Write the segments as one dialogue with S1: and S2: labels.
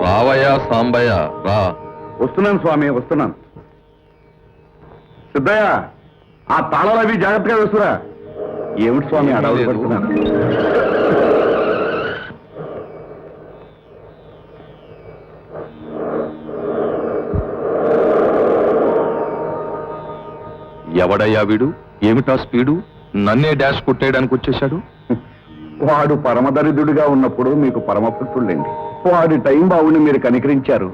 S1: రావయ్యా సాంబయ్య రా.
S2: వస్తున్నాను స్వామి, వస్తున్నాను. సిద్ధయ్య, ఆ తాళాలు అవి జాగ్రత్తగా వేస్తురా. ఏమిటి స్వామి అడవులు పడుతున్నాను?
S1: ఎవడయ్యా వీడు? ఏమిటా స్పీడు? నన్నే డాష్ కొట్టేయడానికి వచ్చేశాడు.
S2: వాడు పరమదరిద్రుడిగా ఉన్నప్పుడు మీకు పరమపుత్రుడండి. వాడి టైం బావుని మీరు కనికరించారు.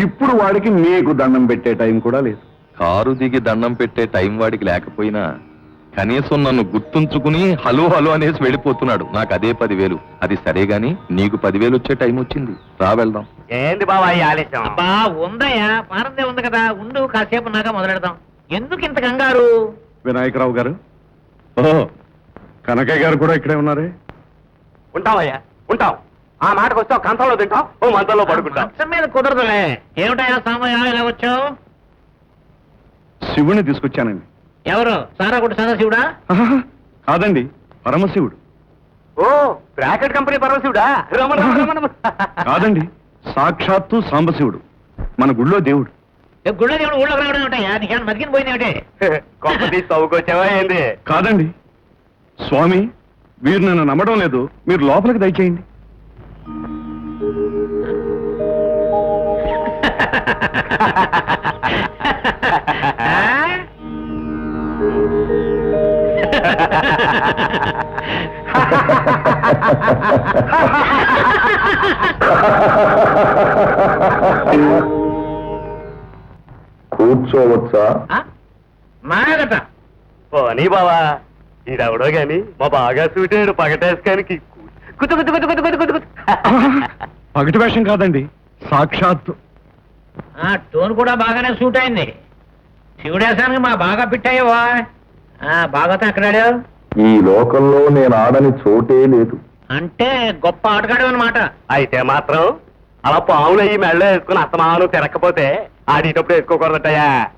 S2: ఇప్పుడు వాడికి మీకు దండం పెట్టే టైం కూడా లేదు.
S1: కారు దిగి దండం పెట్టే టైం వాడికి లేకపోయినా కనీసం నన్ను గుర్తుంచుకుని హలో హలో అనేసి వెళ్ళిపోతున్నాడు. నాకు అదే 10,000. అది సరే గాని నీకు 10,000 వచ్చే టైం వచ్చింది. రా వెళ్దాం.
S3: ఏంది బాబా ఈ ఆలస్యం?
S4: అబ్బా ఉందయ్యా, పారందే ఉంది కదా, ఉండు కాసేపు నాగా మొదలెడదాం. ఎందుకు ఇంత కంగారు?
S2: వినాయకరావు గారు, ఓహో కనకయ్య గారు కూడా ఇక్కడే ఉన్నారే.
S3: ఉంటావయ్యా, ఉంటాం. ఆ మాటకు వస్తే కంచంలో తింటాం, ఓ మంచంలో పడుకుంటాం.
S4: మంచం మీద కుదరదులే. ఏమిటయ్యా సామయ్య ఇలా వచ్చావు?
S2: శివుని తీసుకొచ్చానండి.
S4: ఎవరు? సారాగుడి సదాశివుడా?
S2: ఆహా, కాదండి, పరమశివుడు.
S3: ఓ బ్రాకెట్ కంపెనీ పరమశివుడా? రమణ రమణ రమణ.
S2: కాదండి, సాక్షాత్తు సాంబశివుడు, మన గుళ్ళో దేవుడు.
S4: గుళ్ళ దేవుడు ఊళ్ళోకి రావడం ఏమిటయ్యా? నీకేమైనా మరిగిన పోయినేమిటే?
S3: కొంప తీసి తవ్వుకొచ్చావా ఏంది?
S2: కాదండి స్వామి, వీరు నన్ను నమ్మడం లేదు. మీరు లోపలికి దయచేయండి. కూర్చోవచ్చా?
S4: మాగట
S3: పోనీ బావా, ఈడెవడో గాని మా బాగా సూటాడు పగటేసుకానికి. కుతు కుతు కుతు కుతు కుతు కుతు.
S2: పగటి వేషం కాదండి, సాక్షాత్తు.
S4: టోన్ కూడా బాగానే సూట్ అయింది. శివుడేశానికి మా బాగా పిట్టాయవా? బాగా ఎక్కడాడు?
S2: ఈ లోకంలో నేను ఆడని చోటే లేదు.
S4: అంటే గొప్ప ఆటగాడు అనమాట.
S3: అయితే మాత్రం అలా పావులు అయ్యి మెళ్ళ వేసుకుని అస్తమానం తిరక్కపోతే ఆడేటప్పుడు వేసుకోకూడదటయ్యా.